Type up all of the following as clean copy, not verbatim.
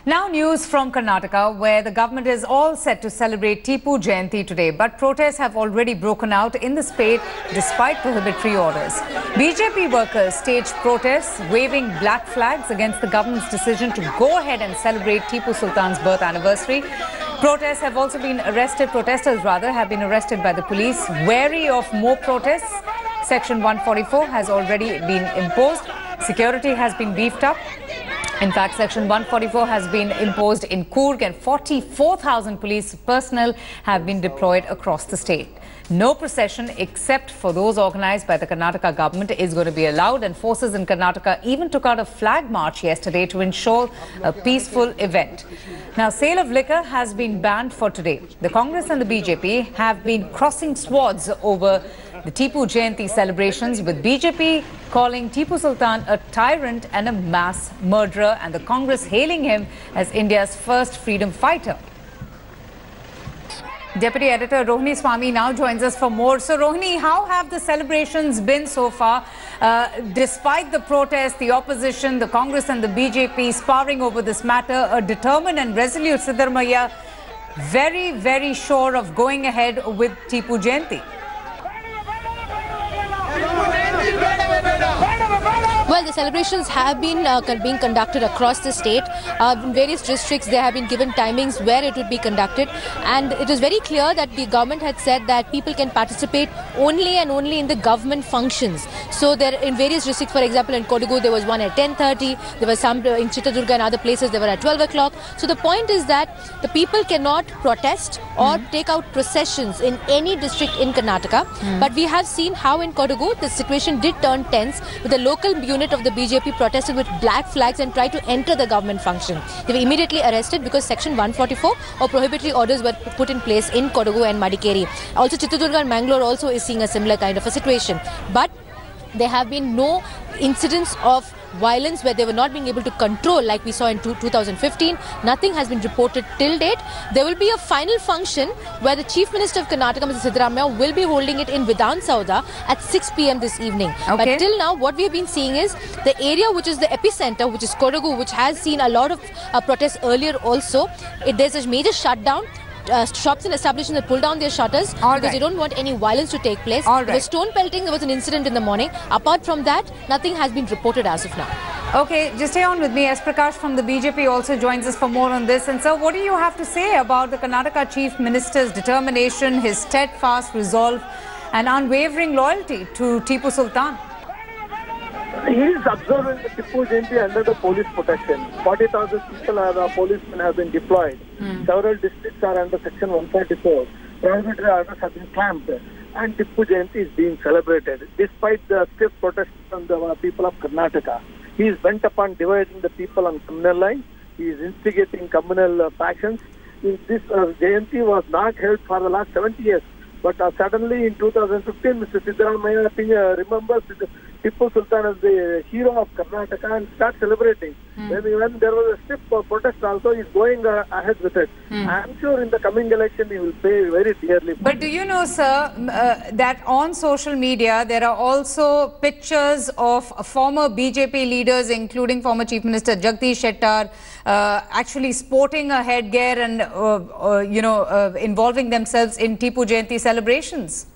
Now news from Karnataka, where the government is all set to celebrate Tipu Jayanti today. But protests have already broken out in the state despite prohibitory orders. BJP workers staged protests, waving black flags against the government's decision to go ahead and celebrate Tipu Sultan's birth anniversary. Protesters have been arrested by the police. Wary of more protests, Section 144 has already been imposed. Security has been beefed up. In fact, Section 144 has been imposed in Coorg and 44,000 police personnel have been deployed across the state. No procession except for those organized by the Karnataka government is going to be allowed, and forces in Karnataka even took out a flag march yesterday to ensure a peaceful event. Now, sale of liquor has been banned for today. The Congress and the BJP have been crossing swords over the Tipu Jayanti celebrations, with BJP calling Tipu Sultan a tyrant and a mass murderer, and the Congress hailing him as India's first freedom fighter. Deputy Editor Rohini Swami now joins us for more. So Rohini, how have the celebrations been so far? Despite the protests, the opposition, the Congress and the BJP sparring over this matter, a determined and resolute Siddaramaiah very, very sure of going ahead with Tipu Jayanti. Well, the celebrations have been being conducted across the state. In various districts, there have been given timings where it would be conducted. And it is very clear that the government had said that people can participate only and only in the government functions. So there, in various districts, for example, in Kodagu, there was one at 10:30. There was some in Chitradurga and other places, they were at 12 o'clock. So the point is that the people cannot protest or take out processions in any district in Karnataka. But we have seen how in Kodagu, the situation did turn tense, with the local unit of the BJP protested with black flags and tried to enter the government function. They were immediately arrested because Section 144 or prohibitory orders were put in place in Kodagu and Madikeri. Also, Chitradurga and Mangalore also is seeing a similar kind of a situation. But there have been no incidents of violence where they were not being able to control, like we saw in 2015. Nothing has been reported till date. There will be a final function where the Chief Minister of Karnataka, Mr. Siddaramaiah, will be holding it in Vidhan Sauda at 6 p.m. this evening. But till now, what we have been seeing is the area which is the epicenter, which is Kodagu, which has seen a lot of protests earlier also. There's a major shutdown. Shops and establishments have pulled down their shutters because they don't want any violence to take place. There was stone pelting, there was an incident in the morning. Apart from that, nothing has been reported as of now. Okay, just stay on with me. S. Prakash from the BJP also joins us for more on this. And so, what do you have to say about the Karnataka Chief Minister's determination, his steadfast resolve and unwavering loyalty to Tipu Sultan? He is observing the Tipu Jayanti under the police protection. 40,000 people policemen have been deployed. Several districts are under Section 144. Prohibitory orders have been clamped. And Tipu Jayanti is being celebrated. Despite the stiff protests from the people of Karnataka, he is bent upon dividing the people on communal lines. He is instigating communal factions. This Jayanti was not held for the last 70 years. But suddenly in 2015, Mr. Siddaramaiah, I think, remembers Tipu Sultan as the hero of Karnataka and starts celebrating. When there was a stiff protest also, he's going ahead with it. I'm sure in the coming election he will pay very dearly. But do you know, sir, that on social media there are also pictures of former BJP leaders, including former Chief Minister Jagdish Shettar, actually sporting a headgear and involving themselves in Tipu Jayanti celebrations?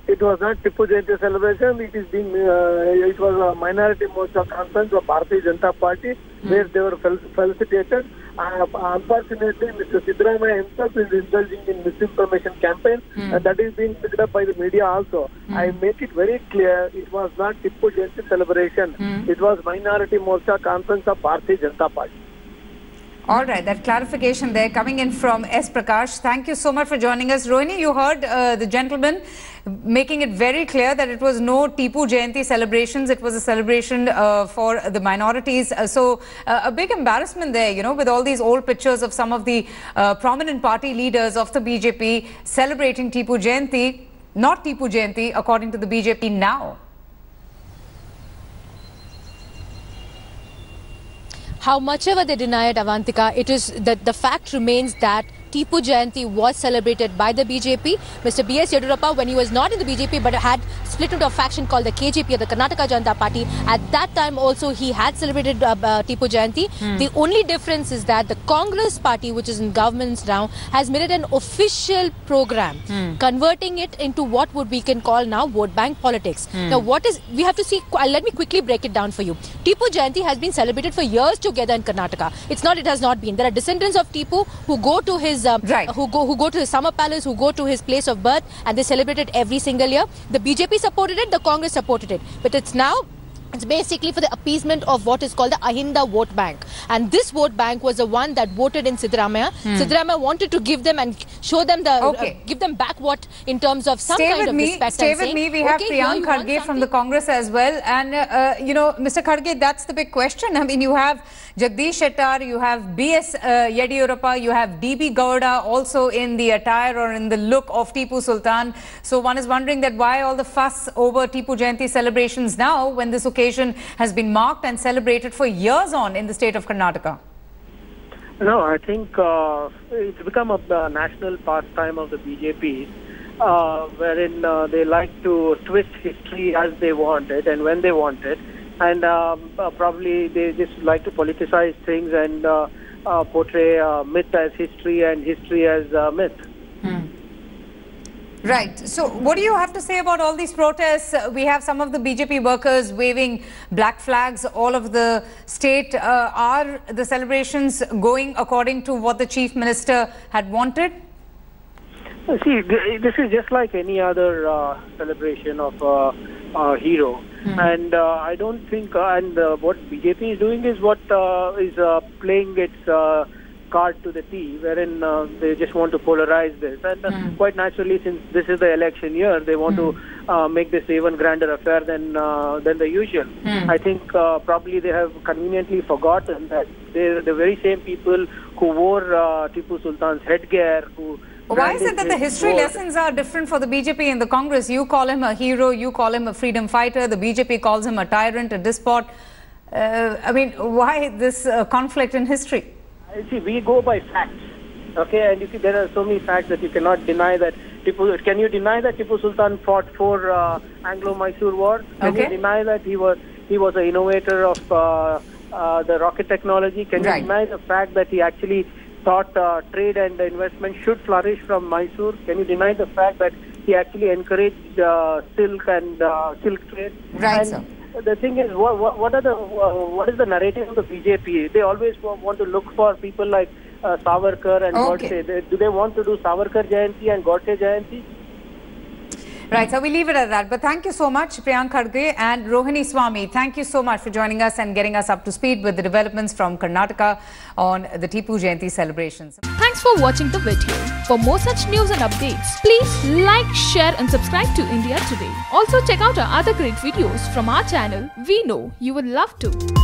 It was not Tipu Jayanti celebration. It was a minority Morcha conference of Bharatiya Janata Party where they were felicitated. Unfortunately, Mr. Siddaramaiah himself is indulging in misinformation campaign, and that is being picked up by the media also. I make it very clear, it was not Tipu Jayanti celebration. It was minority Morcha conference of Bharatiya Janata Party. All right, that clarification there coming in from S. Prakash. Thank you so much for joining us. Rohini, you heard the gentleman making it very clear that it was no Tipu Jayanti celebrations. It was a celebration for the minorities. So a big embarrassment there, you know, with all these old pictures of some of the prominent party leaders of the BJP celebrating Tipu Jayanti, not Tipu Jayanti, according to the BJP now. How much ever they deny it, Avantika, it is that the fact remains that Tipu Jayanti was celebrated by the BJP. Mr. B.S. Yediyurappa, when he was not in the BJP but had split into a faction called the KJP, or the Karnataka Janata Party, at that time also he had celebrated Tipu Jayanti. The only difference is that the Congress party, which is in governments now, has made it an official program, converting it into what we can call now vote bank politics. Now, we have to see, let me quickly break it down for you. Tipu Jayanti has been celebrated for years together in Karnataka. It has not been. There are descendants of Tipu who go to his who go to his summer palace, who go to his place of birth, and they celebrate it every single year. The BJP supported it, the Congress supported it, but it's basically for the appeasement of what is called the Ahinda vote bank. And this vote bank was the one that voted in Siddaramaiah. Siddaramaiah wanted to give them and show them give them back what in terms of some kind of respect. Stay with me. We have Priyank Kharge from the Congress as well. And, Mr. Kharge, that's the big question. I mean, you have Jagdish Shettar, you have B.S. Yediyurappa, you have D.B. Gowda also in the attire or in the look of Tipu Sultan. So one is wondering that why all the fuss over Tipu Jayanti celebrations now when this occasion has been marked and celebrated for years on in the state of Karnataka? No, I think it's become a national pastime of the BJP, wherein they like to twist history as they want it and when they want it. And probably they just like to politicize things and portray myth as history and history as myth. Right. So what do you have to say about all these protests? We have some of the BJP workers waving black flags all over the state. Are the celebrations going according to what the Chief Minister had wanted? See, this is just like any other celebration of a hero. And I don't think, what BJP is doing is what is playing its card to the T, wherein they just want to polarize this. And quite naturally, since this is the election year, they want to make this even grander affair than the usual. I think probably they have conveniently forgotten that they're the very same people who wore Tipu Sultan's headgear, who... Why is it that the history lessons are different for the BJP and the Congress? You call him a hero, you call him a freedom fighter, the BJP calls him a tyrant, a despot. I mean, why this conflict in history? See, we go by facts, okay? And you see, there are so many facts that you cannot deny that can you deny that Tipu Sultan fought for Anglo-Mysore War? Can you deny that he was an innovator of the rocket technology? Can you deny the fact that he actually thought trade and investment should flourish from Mysore? Can you deny the fact that he actually encouraged silk and silk trade? Right, sir. The thing is, what is the narrative of the BJP? They always want to look for people like Savarkar and Godse. Do they want to do Savarkar Jayanti and Godse Jayanti? Right, so we leave it at that. But thank you so much, Priyank Kharge and Rohini Swami. Thank you so much for joining us and getting us up to speed with the developments from Karnataka on the Tipu Jayanti celebrations. Thanks for watching the video. For more such news and updates, please like, share and subscribe to India Today. Also check out our other great videos from our channel. We know you will love to.